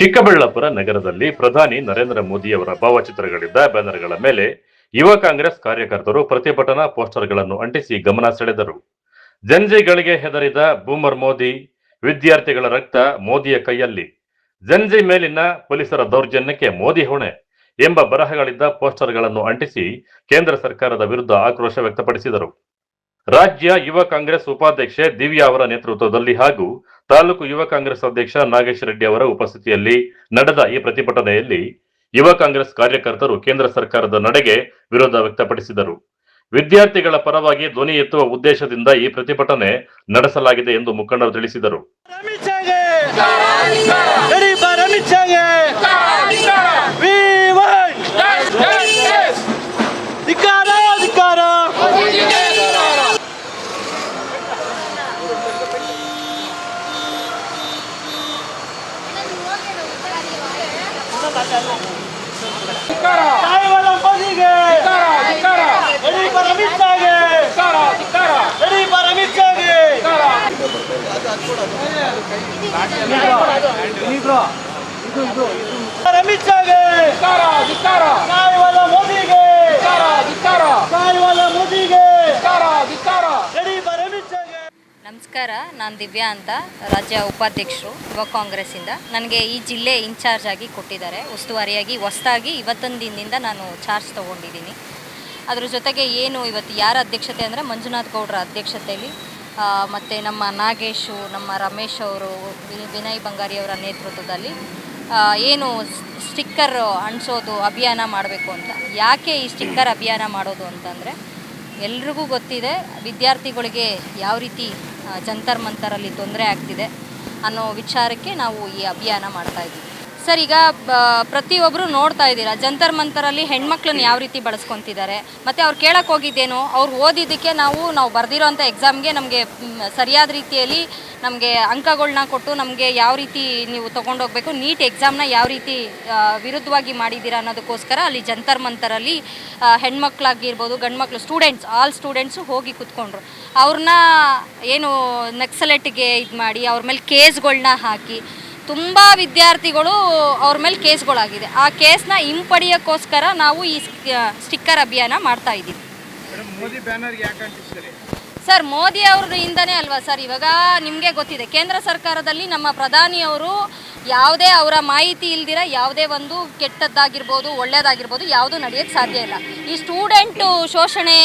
ಚಿಕ್ಕಬಳ್ಳಾಪುರ ನಗರದಲ್ಲಿ ಪ್ರಧಾನಿ ನರೇಂದ್ರ ಮೋದಿಯವರ ಭಾವಚಿತ್ರಗಳಿದ್ದ ಬ್ಯಾನರ್ಗಳ ಮೇಲೆ ಯುವ ಕಾಂಗ್ರೆಸ್ ಕಾರ್ಯಕರ್ತರು ಪ್ರತಿಭಟನಾ ಪೋಸ್ಟರ್ಗಳನ್ನು ಅಂಟಿಸಿ ಗಮನ ಸೆಳೆದರು. ಜಂಜೈಗಳಿಗೆ ಹೆದರಿದ ಬೂಮರ್ ಮೋದಿ, ವಿದ್ಯಾರ್ಥಿಗಳ ರಕ್ತ ಮೋದಿಯ ಕೈಯಲ್ಲಿ, ಜಂಜೈ ಮೇಲಿನ ಪೊಲೀಸರ ದೌರ್ಜನ್ಯಕ್ಕೆ ಮೋದಿ ಹೊಣೆ ಎಂಬ ಬರಹಗಳಿದ್ದ ಪೋಸ್ಟರ್ಗಳನ್ನು ಅಂಟಿಸಿ ಕೇಂದ್ರ ಸರ್ಕಾರದ ವಿರುದ್ಧ ಆಕ್ರೋಶ ವ್ಯಕ್ತಪಡಿಸಿದರು. ರಾಜ್ಯ ಯುವ ಕಾಂಗ್ರೆಸ್ ಉಪಾಧ್ಯಕ್ಷೆ ದಿವ್ಯಾ ಅವರ ನೇತೃತ್ವದಲ್ಲಿ ಹಾಗೂ ತಾಲೂಕು ಯುವ ಕಾಂಗ್ರೆಸ್ ಅಧ್ಯಕ್ಷ ನಾಗೇಶ್ ರೆಡ್ಡಿ ಅವರ ಉಪಸ್ಥಿತಿಯಲ್ಲಿ ನಡೆದ ಈ ಪ್ರತಿಭಟನೆಯಲ್ಲಿ ಯುವ ಕಾಂಗ್ರೆಸ್ ಕಾರ್ಯಕರ್ತರು ಕೇಂದ್ರ ಸರ್ಕಾರದ ನಡೆಗೆ ವಿರೋಧ ವ್ಯಕ್ತಪಡಿಸಿದರು. ವಿದ್ಯಾರ್ಥಿಗಳ ಪರವಾಗಿ ಧ್ವನಿ ಎತ್ತುವ ಉದ್ದೇಶದಿಂದ ಈ ಪ್ರತಿಭಟನೆ ನಡೆಸಲಾಗಿದೆ ಎಂದು ಮುಖಂಡರು ತಿಳಿಸಿದರು. ನಮಸ್ಕಾರ, ನಾನು ದಿವ್ಯಾ ಅಂತ, ರಾಜ್ಯ ಉಪಾಧ್ಯಕ್ಷರು ಯುವ ಕಾಂಗ್ರೆಸ್ಸಿಂದ. ನನಗೆ ಈ ಜಿಲ್ಲೆ ಇನ್ಚಾರ್ಜ್ ಆಗಿ ಕೊಟ್ಟಿದ್ದಾರೆ, ಉಸ್ತುವಾರಿಯಾಗಿ ಹೊಸದಾಗಿ ಇವತ್ತೊಂದು ದಿನದಿಂದ ನಾನು ಚಾರ್ಜ್ ತೊಗೊಂಡಿದ್ದೀನಿ. ಅದ್ರ ಜೊತೆಗೆ ಏನು ಇವತ್ತು ಯಾರ ಅಧ್ಯಕ್ಷತೆ ಅಂದರೆ ಮಂಜುನಾಥ್ ಗೌಡ್ರ ಅಧ್ಯಕ್ಷತೆಯಲ್ಲಿ ಮತ್ತು ನಮ್ಮ ನಾಗೇಶು, ನಮ್ಮ ರಮೇಶ್ ಅವರು, ವಿನಯ್ ಬಂಗಾರಿ ಅವರ ನೇತೃತ್ವದಲ್ಲಿ ಏನು ಸ್ಟಿಕ್ಕರ್ ಅಂಟಿಸೋದು ಅಭಿಯಾನ ಮಾಡಬೇಕು ಅಂತ. ಯಾಕೆ ಈ ಸ್ಟಿಕ್ಕರ್ ಅಭಿಯಾನ ಮಾಡೋದು ಅಂತಂದರೆ, ಎಲ್ರಿಗೂ ಗೊತ್ತಿದೆ ವಿದ್ಯಾರ್ಥಿಗಳಿಗೆ ಯಾವ ರೀತಿ ಜಂತರ್ ಮಂತರಲ್ಲಿ ತೊಂದರೆ ಆಗ್ತಿದೆ ಅನ್ನೋ ವಿಚಾರಕ್ಕೆ ನಾವು ಈ ಅಭಿಯಾನ ಮಾಡ್ತಾಯಿದ್ದೀವಿ. ಸರ್, ಈಗ ಪ್ರತಿಯೊಬ್ಬರು ನೋಡ್ತಾ ಇದ್ದೀರಾ ಜಂತರ್ ಮಂತರಲ್ಲಿ ಹೆಣ್ಮಕ್ಳನ್ನ ಯಾವ ರೀತಿ ಬಳಸ್ಕೊತಿದ್ದಾರೆ. ಮತ್ತು ಅವ್ರು ಕೇಳಕ್ಕೆ ಹೋಗಿದ್ದೇನೋ, ಅವ್ರು ಓದಿದ್ದಕ್ಕೆ ನಾವು ಬರೆದಿರೋಂಥ ಎಕ್ಸಾಮ್ಗೆ ನಮಗೆ ಸರಿಯಾದ ರೀತಿಯಲ್ಲಿ ನಮಗೆ ಅಂಕಗಳನ್ನ ಕೊಟ್ಟು ನಮಗೆ ಯಾವ ರೀತಿ ನೀವು ತೊಗೊಂಡೋಗ್ಬೇಕು, ನೀಟ್ ಎಕ್ಸಾಮ್ನ ಯಾವ ರೀತಿ ವಿರುದ್ಧವಾಗಿ ಮಾಡಿದ್ದೀರಾ ಅನ್ನೋದಕ್ಕೋಸ್ಕರ ಅಲ್ಲಿ ಜಂತರ್ ಮಂತರಲ್ಲಿ ಹೆಣ್ಮಕ್ಳಾಗಿರ್ಬೋದು, ಗಂಡು ಮಕ್ಕಳು, ಸ್ಟೂಡೆಂಟ್ಸ್, ಆಲ್ ಸ್ಟೂಡೆಂಟ್ಸು ಹೋಗಿ ಕೂತ್ಕೊಂಡ್ರು. ಅವ್ರನ್ನ ಏನು ನಕ್ಸಲೆಟ್ಗೆ ಇದು ಮಾಡಿ ಅವ್ರ ಮೇಲೆ ಕೇಸ್ಗಳನ್ನ ಹಾಕಿ ತುಂಬ ವಿದ್ಯಾರ್ಥಿಗಳು ಅವ್ರ ಮೇಲೆ ಕೇಸ್ಗಳಾಗಿದೆ. ಆ ಕೇಸ್ನ ಹಿಂಪಡೆಯೋಕ್ಕೋಸ್ಕರ ನಾವು ಈ ಸ್ಟಿಕ್ಕರ್ ಅಭಿಯಾನ ಮಾಡ್ತಾ ಇದ್ದೀವಿ. ಸರ್, ಮೋದಿ ಅವರಿಂದನೇ ಅಲ್ವಾ ಸರ್, ಇವಾಗ ನಿಮಗೆ ಗೊತ್ತಿದೆ ಕೇಂದ್ರ ಸರ್ಕಾರದಲ್ಲಿ ನಮ್ಮ ಪ್ರಧಾನಿಯವರು ಯಾವುದೇ ಅವರ ಮಾಹಿತಿ ಇಲ್ದಿರ ಯಾವುದೇ ಒಂದು ಕೆಟ್ಟದ್ದಾಗಿರ್ಬೋದು ಒಳ್ಳೆಯದಾಗಿರ್ಬೋದು ಯಾವುದೂ ನಡೆಯೋಕ್ಕೆ ಸಾಧ್ಯ ಇಲ್ಲ. ಈ ಸ್ಟೂಡೆಂಟು ಶೋಷಣೆ,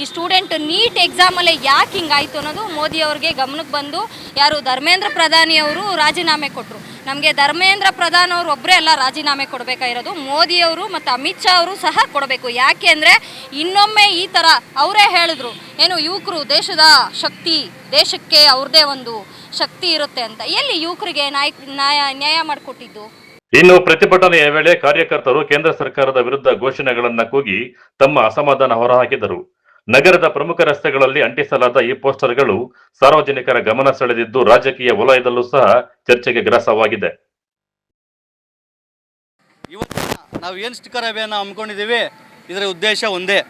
ಈ ಸ್ಟೂಡೆಂಟ್ ನೀಟ್ ಎಕ್ಸಾಮಲ್ಲೇ ಯಾಕೆ ಹಿಂಗಾಯಿತು ಅನ್ನೋದು ಮೋದಿ ಅವ್ರಿಗೆ ಗಮನಕ್ಕೆ ಬಂದು ಯಾರು ಧರ್ಮೇಂದ್ರ ಪ್ರಧಾನಿಯವರು ರಾಜೀನಾಮೆ ಕೊಟ್ಟರು. ನಮಗೆ ಧರ್ಮೇಂದ್ರ ಪ್ರಧಾನ್ ಅವರು ಒಬ್ಬರೇ ಅಲ್ಲ ರಾಜೀನಾಮೆ ಕೊಡಬೇಕಾಗಿರೋದು, ಮೋದಿಯವರು ಮತ್ತು ಅಮಿತ್ ಶಾ ಅವರು ಸಹ ಕೊಡಬೇಕು. ಯಾಕೆ ಅಂದರೆ ಇನ್ನೊಮ್ಮೆ ಈ ಥರ ಅವರೇ ಹೇಳಿದ್ರು, ಏನು ಯುವಕರು ದೇಶದ ಶಕ್ತಿ, ದೇಶಕ್ಕೆ ಅವ್ರದ್ದೇ ಒಂದು ಶಕ್ತಿ ಇರುತ್ತೆ ಅಂತ. ಎಲ್ಲಿ ಯುವಕರಿಗೆ ನ್ಯಾಯ ಮಾಡಿಕೊಟ್ಟಿದ್ದು? ಇನ್ನು ಪ್ರತಿಭಟನೆಯ ವೇಳೆ ಕಾರ್ಯಕರ್ತರು ಕೇಂದ್ರ ಸರ್ಕಾರದ ವಿರುದ್ಧ ಘೋಷಣೆಗಳನ್ನ ಕೂಗಿ ತಮ್ಮ ಅಸಮಾಧಾನ ಹೊರಹಾಕಿದರು. ನಗರದ ಪ್ರಮುಖ ರಸ್ತೆಗಳಲ್ಲಿ ಅಂಟಿಸಲಾದ ಈ ಪೋಸ್ಟರ್ಗಳು ಸಾರ್ವಜನಿಕರ ಗಮನ ಸೆಳೆದಿದ್ದು ರಾಜಕೀಯ ವಲಯದಲ್ಲೂ ಸಹ ಚರ್ಚೆಗೆ ಗ್ರಾಸವಾಗಿದೆ. ಇವತ್ತು ನಾವು ಏನು ಸ್ಟಿಕ್ಕರ್ ಅಭಿಯಾನ ಹಮ್ಮಿಕೊಂಡಿದ್ದೀವಿ, ಇದರ ಉದ್ದೇಶ ಒಂದೇ.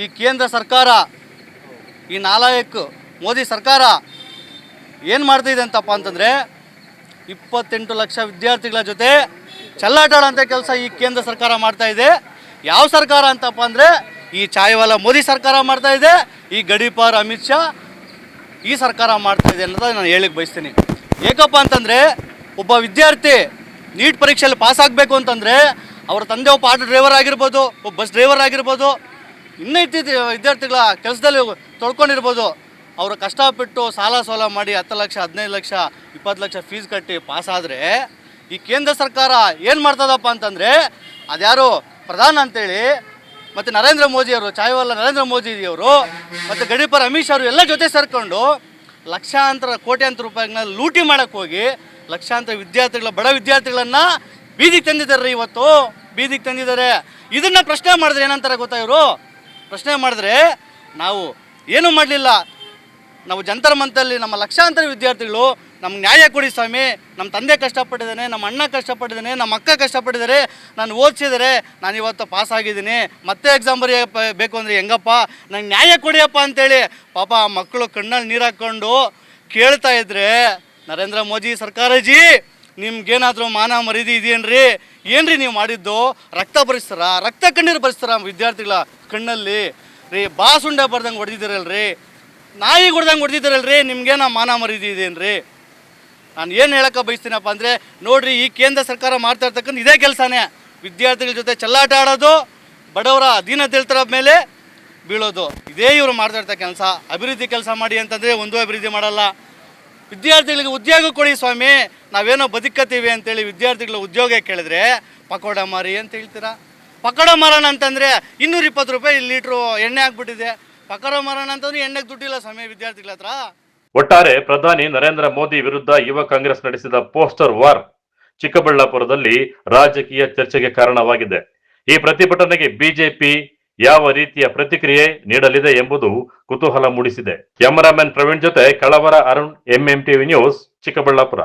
ಈ ಕೇಂದ್ರ ಸರ್ಕಾರ, ಈ ನಾಲಾಯಕ್ ಮೋದಿ ಸರ್ಕಾರ ಏನು ಮಾಡ್ತಿದೆ ಅಂತಪ್ಪ ಅಂತಂದರೆ 28 ಲಕ್ಷ ವಿದ್ಯಾರ್ಥಿಗಳ ಜೊತೆ ಚೆಲ್ಲಾಟಾಡೋಂಥ ಕೆಲಸ ಈ ಕೇಂದ್ರ ಸರ್ಕಾರ ಮಾಡ್ತಾ ಇದೆ. ಯಾವ ಸರ್ಕಾರ ಅಂತಪ್ಪ ಅಂದರೆ ಈ ಚಾಯ್ವಾಲ ಮೋದಿ ಸರ್ಕಾರ ಮಾಡ್ತಾ ಇದೆ, ಈ ಗಡೀಪಾರ್ ಅಮಿತ್ ಶಾ ಈ ಸರ್ಕಾರ ಮಾಡ್ತಾ ಇದೆ ಅನ್ನೋದು ನಾನು ಹೇಳಿಕ್ಕೆ ಬಯಸ್ತೀನಿ. ಏಕಪ್ಪ ಅಂತಂದರೆ ಒಬ್ಬ ವಿದ್ಯಾರ್ಥಿ ನೀಟ್ ಪರೀಕ್ಷೆಯಲ್ಲಿ ಪಾಸ್ ಆಗಬೇಕು ಅಂತಂದರೆ ಅವರ ತಂದೆ ಒಬ್ಬ ಆಟೋ ಡ್ರೈವರ್ ಆಗಿರ್ಬೋದು, ಒಬ್ಬ ಬಸ್ ಡ್ರೈವರ್ ಆಗಿರ್ಬೋದು, ಇನ್ನೂ ಇತ್ತೀಚೆಗೆ ವಿದ್ಯಾರ್ಥಿಗಳ ಕೆಲಸದಲ್ಲಿ ತೊಳ್ಕೊಂಡಿರ್ಬೋದು. ಅವರು ಕಷ್ಟಪಟ್ಟು ಸಾಲ ಸೋಲ ಮಾಡಿ 10 ಲಕ್ಷ, 15 ಲಕ್ಷ, 20 ಲಕ್ಷ ಫೀಸ್ ಕಟ್ಟಿ ಪಾಸಾದರೆ ಈ ಕೇಂದ್ರ ಸರ್ಕಾರ ಏನು ಮಾಡ್ತದಪ್ಪ ಅಂತಂದರೆ, ಅದ್ಯಾರು ಪ್ರಧಾನ ಅಂತೇಳಿ ಮತ್ತು ನರೇಂದ್ರ ಮೋದಿಯವರು, ಚಾಯ್ವಾಲ ನರೇಂದ್ರ ಮೋದಿಯವರು ಮತ್ತು ಗಡೀಪಾರ್ ಅಮಿತ್ ಶಾ ಅವರು ಎಲ್ಲ ಜೊತೆ ಸೇರಿಕೊಂಡು ಲಕ್ಷಾಂತರ ಕೋಟ್ಯಾಂತರ ರೂಪಾಯಿಗಳನ್ನ ಲೂಟಿ ಮಾಡೋಕ್ಕೆ ಹೋಗಿ ಲಕ್ಷಾಂತರ ವಿದ್ಯಾರ್ಥಿಗಳ, ಬಡ ವಿದ್ಯಾರ್ಥಿಗಳನ್ನು ಬೀದಿಗೆ ತಂದಿದ್ದಾರೆ. ಇವತ್ತು ಬೀದಿಗೆ ತಂದಿದ್ದಾರೆ. ಇದನ್ನು ಪ್ರಶ್ನೆ ಮಾಡಿದ್ರೆ ಏನಂತಾರೆ ಗೊತ್ತಾ, ಇವರು ಪ್ರಶ್ನೆ ಮಾಡಿದ್ರೆ ನಾವು ಏನೂ ಮಾಡಲಿಲ್ಲ, ನಾವು ಜಂತರ್ ಮಂತರಲ್ಲಿ ನಮ್ಮ ಲಕ್ಷಾಂತರ ವಿದ್ಯಾರ್ಥಿಗಳು ನಮ್ಗೆ ನ್ಯಾಯ ಕೊಡಿ ಸ್ವಾಮಿ, ನಮ್ಮ ತಂದೆ ಕಷ್ಟಪಟ್ಟಿದ್ದಾನೆ, ನಮ್ಮ ಅಣ್ಣ ಕಷ್ಟಪಟ್ಟಿದ್ದಾನೆ, ನಮ್ಮ ಅಕ್ಕ ಕಷ್ಟಪಟ್ಟಿದ್ದಾರೆ, ನಾನು ಓದಿಸಿದರೆ ನಾನು ಇವತ್ತು ಪಾಸ್ ಆಗಿದ್ದೀನಿ, ಮತ್ತೆ ಎಕ್ಸಾಮ್ ಬೇಕು ಅಂದರೆ ಹೆಂಗಪ್ಪ, ನಂಗೆ ನ್ಯಾಯ ಕೊಡಿಯಪ್ಪ ಅಂತೇಳಿ ಪಾಪ ಆ ಮಕ್ಕಳು ಕಣ್ಣಲ್ಲಿ ನೀರು ಹಾಕ್ಕೊಂಡು ಕೇಳ್ತಾ ಇದ್ರೆ, ನರೇಂದ್ರ ಮೋದಿ ಸರ್ಕಾರಜಿ ನಿಮ್ಗೇನಾದರೂ ಮಾನ ಮರ್ಯಾದೆ ಇದೆಯೇನ್ರಿ? ಏನ್ರಿ ನೀವು ಮಾಡಿದ್ದು? ರಕ್ತ ಕಣ್ಣೀರು ಬರಿಸ್ತಾರ ವಿದ್ಯಾರ್ಥಿಗಳ ಕಣ್ಣಲ್ಲಿ ರೀ. ಬಾಸುಂಡೆ ಬರ್ದಂಗೆ ಹೊಡೆದಿದ್ದೀರಲ್ರಿ, ನಾಯಿ ಹೊಡೆದಂಗೆ ಹೊಡೆದಿದ್ದೀರಲ್ರಿ. ನಿಮ್ಗೇನ ಮಾನ ಮರ್ಯಾದೆ ಇದೆಯೇನ್ರಿ? ನಾನು ಏನು ಹೇಳಕ್ಕೆ ಬಯಸ್ತೀನಪ್ಪ ಅಂದರೆ, ನೋಡಿರಿ, ಈ ಕೇಂದ್ರ ಸರ್ಕಾರ ಮಾಡ್ತಾ ಇರ್ತಕ್ಕಂಥ ಇದೇ ಕೆಲಸನೇ. ವಿದ್ಯಾರ್ಥಿಗಳ ಜೊತೆ ಚೆಲ್ಲಾಟ ಆಡೋದು, ಬಡವರ ದೀನದಲಿತರ ಮೇಲೆ ಬೀಳೋದು, ಇದೇ ಇವರು ಮಾಡ್ತಾ ಇರ್ತ ಕೆಲಸ. ಅಭಿವೃದ್ಧಿ ಕೆಲಸ ಮಾಡಿ ಅಂತಂದರೆ ಒಂದೂ ಅಭಿವೃದ್ಧಿ ಮಾಡಲ್ಲ. ವಿದ್ಯಾರ್ಥಿಗಳಿಗೆ ಉದ್ಯೋಗ ಕೊಡಿ ಸ್ವಾಮಿ, ನಾವೇನೋ ಬದುಕತ್ತೀವಿ ಅಂತೇಳಿ ವಿದ್ಯಾರ್ಥಿಗಳ ಉದ್ಯೋಗ ಕೇಳಿದ್ರೆ ಪಕೋಡ ಮಾರಿ ಅಂತ ಹೇಳ್ತೀರಾ. ಪಕೋಡ ಮಾರೋಣ ಅಂತಂದರೆ 220 ರೂಪಾಯಿ ಲೀಟ್ರು ಎಣ್ಣೆ ಆಗ್ಬಿಟ್ಟಿದೆ. ಪಕೋಡ ಮಾರೋಣ ಅಂತಂದ್ರೆ ಎಣ್ಣೆಗೆ ದುಡ್ಡಿಲ್ಲ ಸ್ವಾಮಿ ವಿದ್ಯಾರ್ಥಿಗಳ ಹತ್ರ. ಒಟ್ಟಾರೆ ಪ್ರಧಾನಿ ನರೇಂದ್ರ ಮೋದಿ ವಿರುದ್ಧ ಯುವ ಕಾಂಗ್ರೆಸ್ ನಡೆಸಿದ ಪೋಸ್ಟರ್ ವಾರ್ ಚಿಕ್ಕಬಳ್ಳಾಪುರದಲ್ಲಿ ರಾಜಕೀಯ ಚರ್ಚೆಗೆ ಕಾರಣವಾಗಿದೆ. ಈ ಪ್ರತಿಭಟನೆಗೆ ಬಿಜೆಪಿ ಯಾವ ರೀತಿಯ ಪ್ರತಿಕ್ರಿಯೆ ನೀಡಲಿದೆ ಎಂಬುದು ಕುತೂಹಲ ಮೂಡಿಸಿದೆ. ಕ್ಯಾಮರಾಮನ್ ಪ್ರವೀಣ್ ಜೊತೆ ಕಳವರ ಅರುಣ್, MMTV ನ್ಯೂಸ್, ಚಿಕ್ಕಬಳ್ಳಾಪುರ.